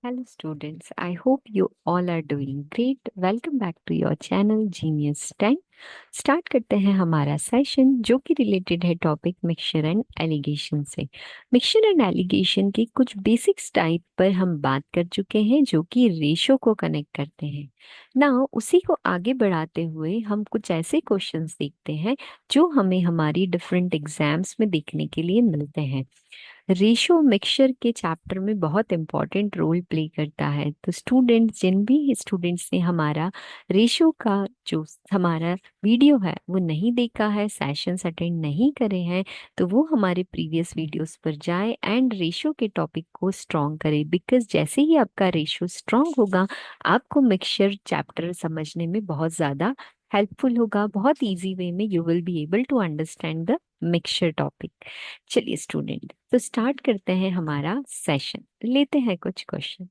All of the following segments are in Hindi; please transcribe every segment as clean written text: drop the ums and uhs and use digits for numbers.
Hello students, I hope you all are doing great. Welcome back to your channel Genius Time. Start करते हैं हमारा सेशन जो कि रिलेटेड है टॉपिक मिक्सचर एंड एलिगेशन से। मिक्सचर एंड एलिगेशन के कुछ बेसिक्स टाइप पर हम बात कर चुके हैं जो कि रेशो को कनेक्ट करते हैं। नाउ उसी को आगे बढ़ाते हुए हम कुछ ऐसे क्वेश्चंस देखते हैं जो हमें हमारी डिफरेंट एग्जाम्स में देखने के लिए मिलते हैं। रेशो मिक्सचर के चैप्टर में बहुत इंपॉर्टेंट रोल प्ले करता है। तो स्टूडेंट्स, जिन भी स्टूडेंट्स ने हमारा रेशो का जो हमारा वीडियो है वो नहीं देखा है, सेशंस अटेंड नहीं करे हैं, तो वो हमारे प्रीवियस वीडियोस पर जाए एंड रेशो के टॉपिक को स्ट्रॉन्ग करे। बिकॉज जैसे ही आपका रेशो स्ट्रॉन्ग होगा, आपको मिक्सचर चैप्टर समझने में बहुत ज़्यादा हेल्पफुल होगा। बहुत इजी वे में you will be able to understand the mixture topic. चलिए स्टूडेंट, तो स्टार्ट करते हैं हमारा सेशन। लेते हैं कुछ क्वेश्चन।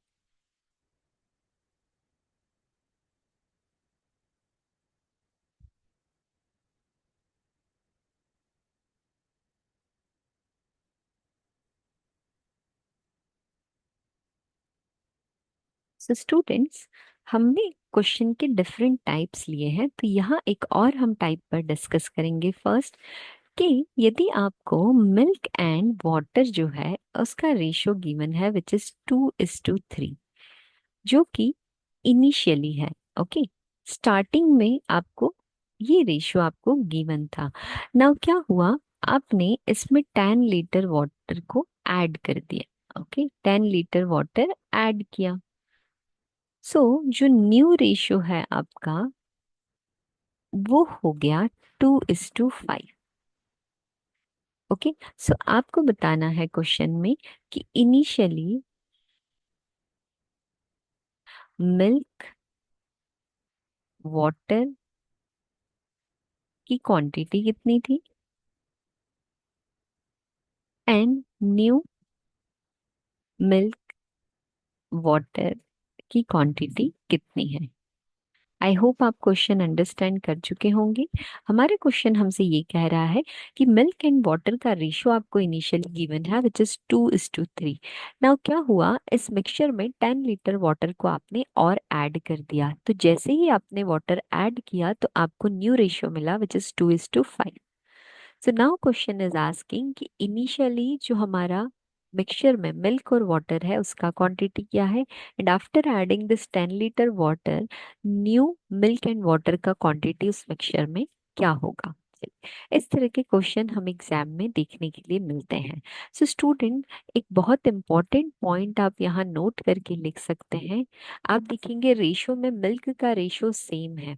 सो स्टूडेंट्स, हमने क्वेश्चन के डिफरेंट टाइप्स लिए हैं, तो यहाँ एक और हम टाइप पर डिस्कस करेंगे फर्स्ट, कि यदि आपको मिल्क एंड वाटर जो है उसका रेशियो गिवन है विच इज 2:3, जो कि इनिशियली है। ओके, स्टार्टिंग में आपको ये रेशियो आपको गिवन था। नाउ क्या हुआ, आपने इसमें 10 लीटर वाटर को ऐड कर दिया। ओके, 10 लीटर वाटर ऐड किया। सो जो न्यू रेशियो है आपका वो हो गया 2:5। ओके, सो आपको बताना है क्वेश्चन में कि इनिशियली मिल्क वाटर की क्वांटिटी कितनी थी एंड न्यू मिल्क वाटर की क्वांटिटी कितनी है। आई होप आप क्वेश्चन अंडरस्टैंड कर चुके होंगे। हमारे क्वेश्चन हमसे ये कह रहा है कि मिल्क एंड वाटर का रेशियो आपको इनिशियली गिवन है विच इज 2:3। नाउ क्या हुआ, इस मिक्सचर में 10 लीटर वाटर को आपने और ऐड कर दिया। तो जैसे ही आपने वाटर ऐड किया तो आपको न्यू रेशियो मिला which is 2:5। So now question is asking कि इनिशियली जो हमारा मिक्सचर में मिल्क और वाटर है उसका क्वांटिटी क्या है, and after adding this 10 litre water new milk and water का क्वांटिटी उस मिक्सचर में क्या होगा। चलिए, इस तरह के क्वेश्चन हम एग्जाम में देखने के लिए मिलते हैं। सो स्टूडेंट, एक बहुत इंपॉर्टेंट पॉइंट आप यहाँ नोट करके लिख सकते हैं। आप देखेंगे रेशो में मिल्क का रेशो सेम है।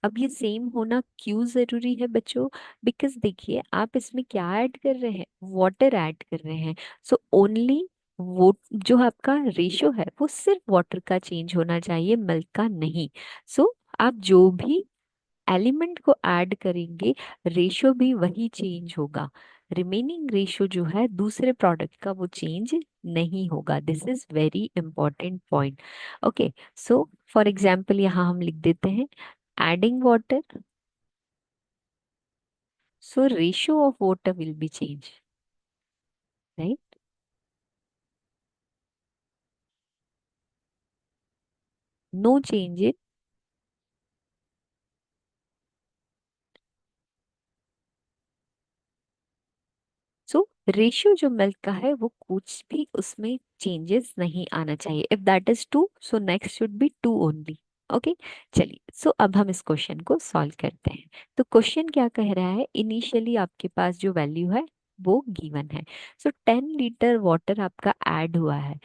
अब ये सेम होना क्यों जरूरी है बच्चों, बिकॉज देखिए आप इसमें क्या ऐड कर रहे हैं, वाटर ऐड कर रहे हैं। सो ओनली वो जो आपका रेशियो है वो सिर्फ वाटर का चेंज होना चाहिए, मिल्क का नहीं। सो आप जो भी एलिमेंट को ऐड करेंगे रेशियो भी वही चेंज होगा। रिमेनिंग रेशियो जो है दूसरे प्रोडक्ट का वो चेंज नहीं होगा। This is very important point. Okay, so for example यहाँ हम लिख देते हैं adding water, so ratio of water will be changed, right? No change in, so ratio जो मिल्क का है वो कुछ भी उसमें चेंजेस नहीं आना चाहिए। If that is 2, so next should be 2 only. Okay, चलिए, सो अब हम इस क्वेश्चन को सॉल्व करते हैं। तो क्वेश्चन क्या कह रहा है, इनिशियली आपके पास जो वैल्यू है वो गिवन है। सो 10 लीटर वाटर आपका ऐड हुआ है।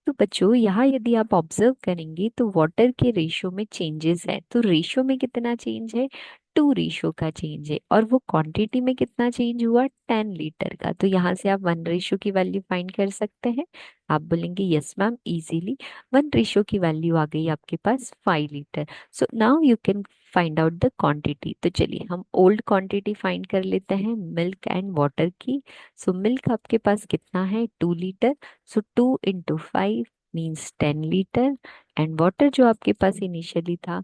तो बच्चों यहाँ यदि आप ऑब्जर्व करेंगे तो वाटर के रेशियो में चेंजेस है। तो रेशियो में कितना चेंज है, 2 रेशियो का चेंज है। और वो क्वांटिटी में कितना चेंज हुआ, 10 लीटर का। तो यहाँ से आप 1 रेशियो की वैल्यू फाइंड कर सकते हैं। आप बोलेंगे यस मैम, इजीली 1 रेशियो की वैल्यू आ गई आपके पास 5 litre. So now you can find out the quantity. तो चलिए हम ओल्ड क्वांटिटी फाइंड कर लेते हैं मिल्क एंड वाटर की। सो मिल्क आपके पास कितना है, 2 litre. So 2 × 5 means 10 litre. And water जो आपके पास इनिशियली था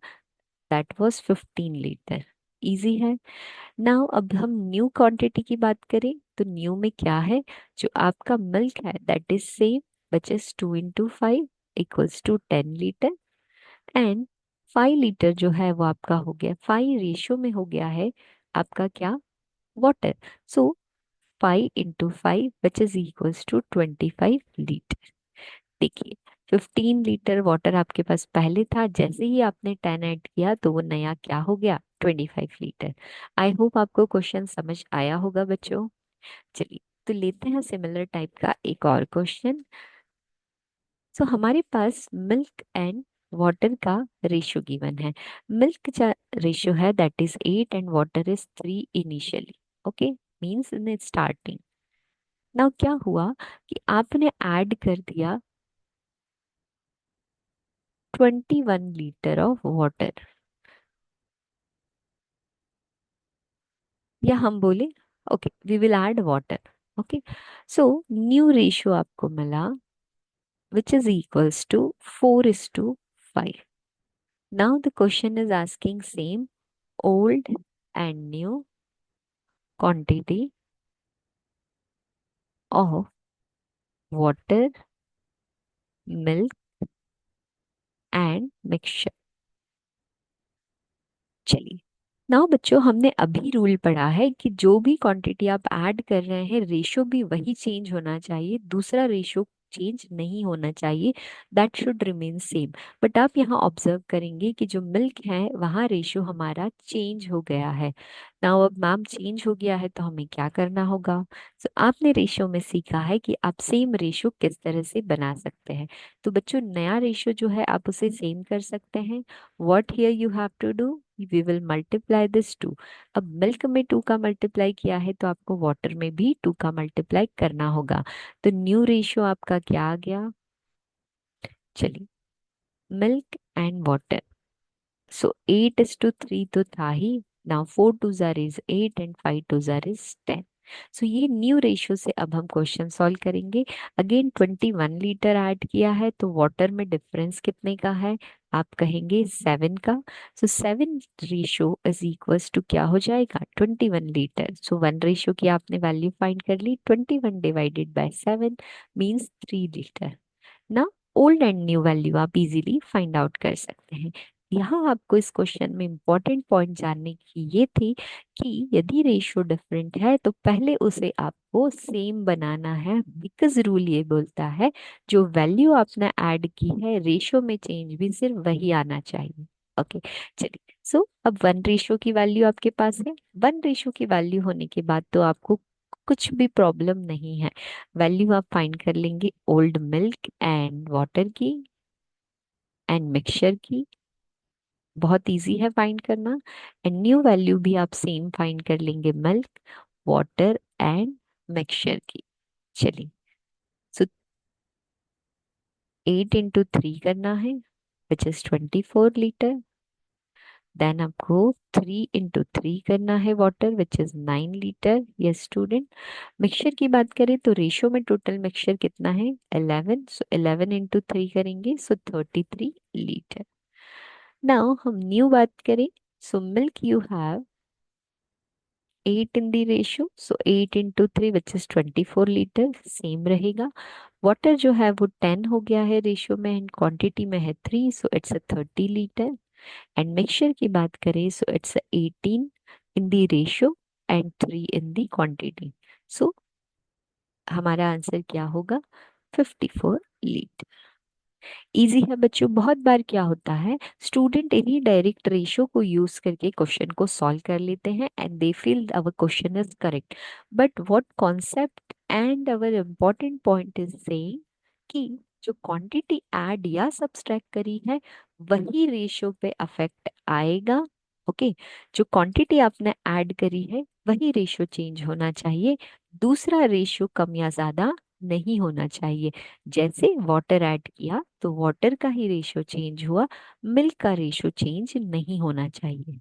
दैट वाज 15 लीटर। इजी है। नाउ अब हम न्यू क्वांटिटी की बात करें तो न्यू में क्या है, जो आपका मिल्क है that is same which is 2 × 5। Equals to 10 litre, and 5 litre जो है वो आपका हो गया, 5 रेशियो में हो गया है आपका क्या, water. So 5 into 5 which is equals to 25 litre. देखिए 15 लीटर वाटर आपके पास पहले था, जैसे ही आपने 10 ऐड किया तो वो नया क्या हो गया, 25 लीटर। आई होप आपको क्वेश्चन समझ आया होगा बच्चों। चलिए तो लेते हैं सिमिलर टाइप का एक और क्वेश्चन। सो हमारे पास मिल्क एंड वाटर का रेशियो गिवन है। मिल्क का रेशियो है that is 8 and water is 3 initially, okay, means in starting. Now क्या हुआ कि आपने ऐड कर दिया 21 लीटर ऑफ वाटर, या हम बोले okay we will add water, okay. So new ratio आपको मिला which is equals to 4:5। Now the question is asking same old and new quantity of water, milk and mixture। चलिए नाउ बच्चों, हमने अभी रूल पढ़ा है कि जो भी क्वांटिटी आप ऐड कर रहे हैं रेशियो भी वही चेंज होना चाहिए, दूसरा रेशियो चेंज नहीं होना चाहिए, that should remain same. But आप यहाँ ऑब्जर्व करेंगे कि जो मिल्क है वहाँ रेशियो हमारा चेंज हो गया है। नाउ अब मैम चेंज हो गया है तो हमें क्या करना होगा। तो आपने रेशियो में सीखा है कि आप सेम रेशियो किस तरह से बना सकते हैं। तो बच्चों नया रेशियो जो है आप उसे सेम कर सकते हैं। What here you have to do, we will multiply this 2। अब मिल्क में 2 का मल्टीप्लाई किया है तो आपको वाटर में भी 2 का मल्टीप्लाई करना होगा। तो न्यू रेशियो आपका क्या आ गया, चलिए मिल्क एंड वाटर। सो 8:3 तो था ही। Now 4 2 is 8 and 5 2 is 10। So ये न्यू रेशियो से अब हम क्वेश्चन सॉल्व करेंगे। अगेन 21 लीटर ऐड किया है तो वाटर में डिफरेंस कितने का है, आप कहेंगे 7 का। सो 7 रेशियो इज इक्वल्स टू क्या हो जाएगा, 21 लीटर। सो 1 रेशियो की आपने वैल्यू फाइंड कर ली, 21 डिवाइडेड बाय 7 मीन्स 3 लीटर ना। ओल्ड एंड न्यू वैल्यू आप इजीली फाइंड आउट कर सकते हैं। यहाँ आपको इस क्वेश्चन में इंपॉर्टेंट पॉइंट जानने की ये थी कि यदि रेशियो डिफरेंट है तो पहले उसे आपको सेम बनाना है, बिकॉज रूल ये बोलता है जो वैल्यू आपने ऐड की है रेशियो में चेंज भी सिर्फ वही आना चाहिए। ओके चलिए, सो अब 1 रेशियो की वैल्यू आपके पास है। 1 रेशियो की वैल्यू होने के बाद तो आपको कुछ भी प्रॉब्लम नहीं है। वैल्यू आप फाइंड कर लेंगे ओल्ड मिल्क एंड वाटर की एंड मिक्सचर की, बहुत इजी है फाइंड करना। एंड न्यू वैल्यू भी आप सेम फाइंड कर लेंगे मिल्क वाटर एंड मिक्सचर की। चलिए सो 8 into 3 करना है विच इज 24 लीटर। देन आपको 3 into 3 करना है water which is 9 litre. Yes student. Mixture की बात करें तो रेशियो में टोटल मिक्सचर कितना है 11, सो 11 into 3 करेंगे सो 33 लीटर। नाउ हम न्यू बात करें, so milk you have 8 in the ratio, so 8 into 3 which is 24 litre, same रहेगा। वाटर जो है वो 10 हो गया है रेशियो में एंड क्वांटिटी में है 3, so it's a 30 litre. And mixture की बात करें so it's 18 in the ratio and 3 in the quantity. So हमारा आंसर क्या होगा, 54 लीटर। इजी है बच्चों। बहुत बार क्या होता है स्टूडेंट इन्हीं डायरेक्ट रेशियो को यूज करके क्वेश्चन को सॉल्व कर लेते हैं and they feel our question is correct. But what concept and our important point is saying कि जो क्वांटिटी ऐड या सब्सट्रैक्ट करी है वही रेशियो पे अफेक्ट आएगा। ओके जो क्वांटिटी आपने ऐड करी है वही रेशियो चेंज होना चाहिए, दूसरा रेशियो कम या ज्यादा नहीं होना चाहिए। जैसे वाटर ऐड किया तो वाटर का ही रेशियो चेंज हुआ, मिल्क का रेशियो चेंज नहीं होना चाहिए।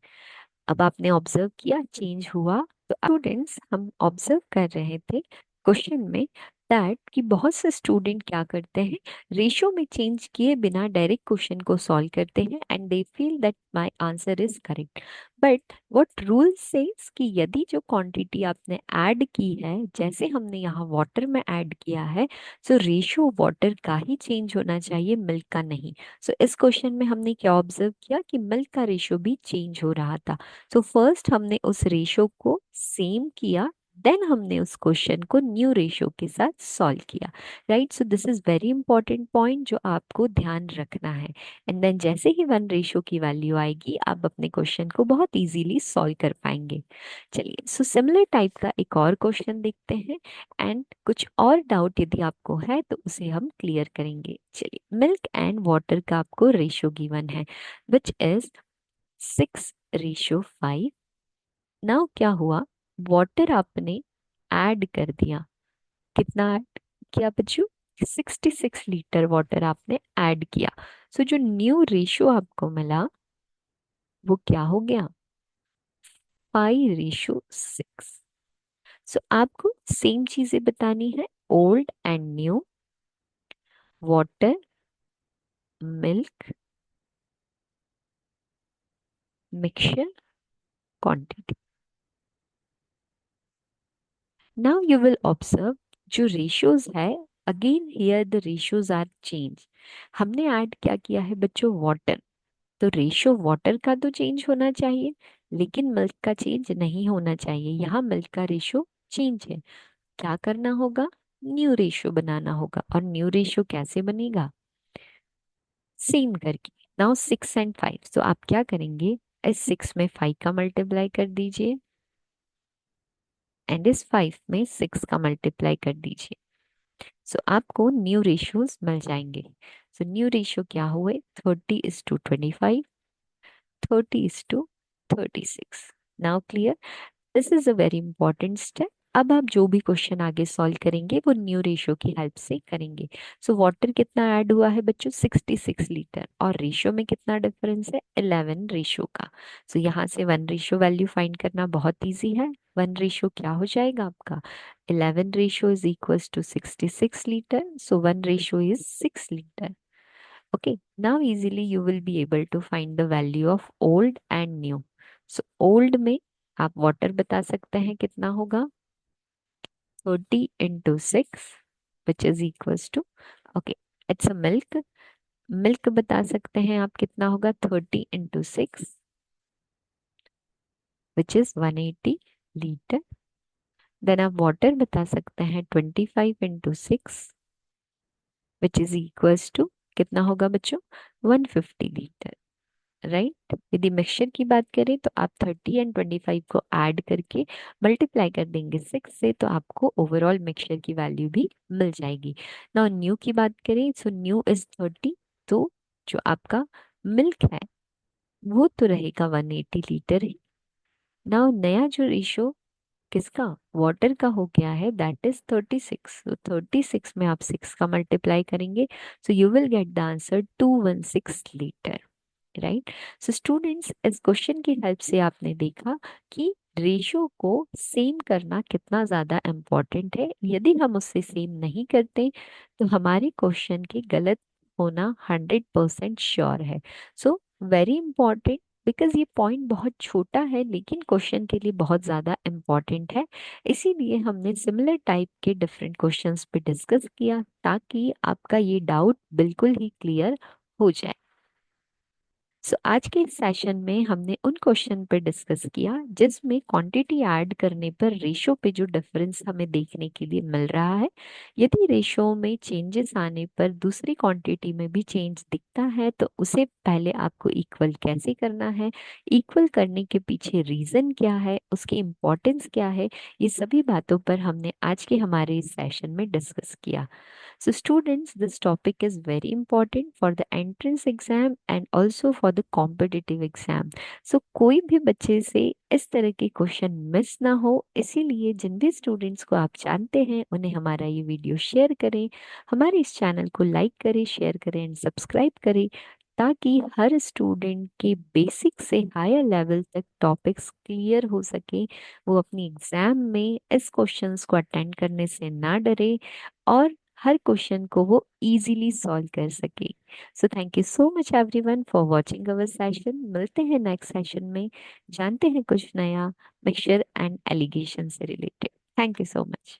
अब आपने ऑब्जर्व किया चेंज हुआ। तो स्टूडेंट्स हम ऑब्जर्व कर रहे थे क्वेश्चन में दैट कि बहुत से स्टूडेंट क्या करते हैं, रेशो में चेंज किए बिना डायरेक्ट क्वेश्चन को सॉल्व करते हैं and they feel that my answer is correct. But what rule says कि यदि जो क्वांटिटी आपने ऐड की है, जैसे हमने यहाँ वाटर में ऐड किया है, सो रेशो वाटर का ही चेंज होना चाहिए, मिल्क का नहीं। सो इस क्वेश्चन में हमने क्या ऑब्जर्व किया कि मिल्क का रेशो भी चेंज हो रहा था। सो फर्स्ट हमने उस रेशो को सेम किया, देन हमने उस क्वेश्चन को न्यू रेशो के साथ सॉल्व किया। Right, so this is very important point जो आपको ध्यान रखना है। एंड देन जैसे ही वन रेशो की वैल्यू आएगी, आप अपने क्वेश्चन को बहुत इजीली सॉल्व कर पाएंगे। चलिए, सो सिमिलर टाइप का एक और क्वेश्चन देखते हैं एंड कुछ और डाउट यदि आपको है तो उसे हम क्लियर करेंगे। चलिए, मिल्क एंड वाटर का आपको रेशो गिवन है विच इज 6:5। नाउ क्या हुआ, वाटर आपने ऐड कर दिया, कितना ऐड किया बच्चों, 66 लीटर वाटर आपने ऐड किया। सो जो न्यू रेशो आपको मिला वो क्या हो गया, 5:6। सो आपको सेम चीजें बतानी है, old and new, water, milk, mixture, quantity. Now you will observe जो रेशियोज है, again here the ratios are change. हमने ऐड क्या किया है बच्चों, वाटर, तो रेशियो वाटर का तो चेंज होना चाहिए, लेकिन मिल्क का चेंज नहीं होना चाहिए। यहाँ मिल्क का रेशियो चेंज है, क्या करना होगा, न्यू रेशियो बनाना होगा। और न्यू रेशियो कैसे बनेगा, सेम करके। नाउ 6 and 5, तो आप क्या करेंगे, इस 6 में 5 का मल्टीप्लाई कर दीजिए एंड इस 5 में 6 का मल्टीप्लाई कर दीजिए। सो आपको न्यू रेशियोज मिल जाएंगे। सो न्यू रेशियो क्या हुए, 30:25, 30:36। Now clear, this is a very important step. अब आप जो भी क्वेश्चन आगे सॉल्व करेंगे वो न्यू रेशियो की हेल्प से करेंगे। सो वाटर कितना ऐड हुआ है बच्चों, 66 लीटर, और रेशियो में कितना डिफरेंस है, 11 रेशियो का। सो यहाँ से वन रेशियो वैल्यू फाइंड करना बहुत इजी है। वन रेशियो क्या हो जाएगा आपका, 11 ratio is equal to 66 litre, so one ratio is 6 litre. Okay, now easily you will be able to find the value of old and new. So old में आप वाटर बता सकते हैं कितना होगा, 30 into 6 which is equals to, okay, it's a milk। Milk बता सकते हैं आप कितना होगा, 30 into 6 which is 180 litre. Then आप वाटर बता सकते हैं 25 into 6 which is equals to, कितना होगा बच्चों, 150 लीटर। राइट, यदि मिक्सचर की बात करें तो आप 30 and 25 को ऐड करके मल्टीप्लाई कर देंगे 6 से, तो आपको ओवरऑल मिक्सचर की वैल्यू भी मिल जाएगी। नाउ न्यू की बात करें, सो न्यू इज 30, तो जो आपका मिल्क है वो तो रहेगा 180 लीटर ही। नाउ नया जो रेशो किसका, वाटर का हो गया है, दैट इज 36। तो 36 में आप 6 का मल्टीप्लाई करेंगे, so you will get the answer 216 litre. Right, so students, इस क्वेश्चन की हेल्प से आपने देखा कि रेशियो को सेम करना कितना ज्यादा इम्पोर्टेंट है। यदि हम उससे सेम नहीं करते तो हमारे क्वेश्चन के गलत होना 100% श्योर है। सो वेरी इंपॉर्टेंट, बिकॉज ये पॉइंट बहुत छोटा है लेकिन क्वेश्चन के लिए बहुत ज्यादा इम्पोर्टेंट है। इसीलिए हमने सिमिलर टाइप के डिफरेंट क्वेश्चंस पे डिस्कस किया ताकि आपका ये डाउट बिल्कुल ही क्लियर हो जाए। सो आज के इस सेशन में हमने उन क्वेश्चन पे डिस्कस किया जिसमें क्वांटिटी ऐड करने पर रेशो पे जो डिफरेंस हमें देखने के लिए मिल रहा है, यदि रेशो में चेंजेस आने पर दूसरी क्वांटिटी में भी चेंज दिखता है तो उसे पहले आपको इक्वल कैसे करना है, इक्वल करने के पीछे रीजन क्या है, उसकी इम्पोर्टेंस क्या है, ये सभी बातों पर हमने आज के हमारे इस सेशन में डिस्कस किया। So students, this topic is very important for the entrance exam and also for the competitive exam. So कोई भी बच्चे से इस तरह के क्वेश्चन मिस ना हो, इसीलिए जिन भी स्टूडेंट्स को आप जानते हैं उन्हें हमारा ये वीडियो शेयर करें, हमारे इस चैनल को लाइक करें, शेयर करें एंड सब्सक्राइब करें ताकि हर स्टूडेंट के बेसिक से हायर लेवल तक टॉपिक्स क्लियर हो सके, वो अपनी एग्जाम में इस क्वेश्चंस को अटेंड करने से ना डरे और हर क्वेश्चन को वो इजीली सॉल्व कर सके। So thank you so much everyone for watching our session. मिलते हैं नेक्स्ट सेशन में, जानते हैं कुछ नया मिक्सचर एंड एलिगेशन से related. Thank you so much.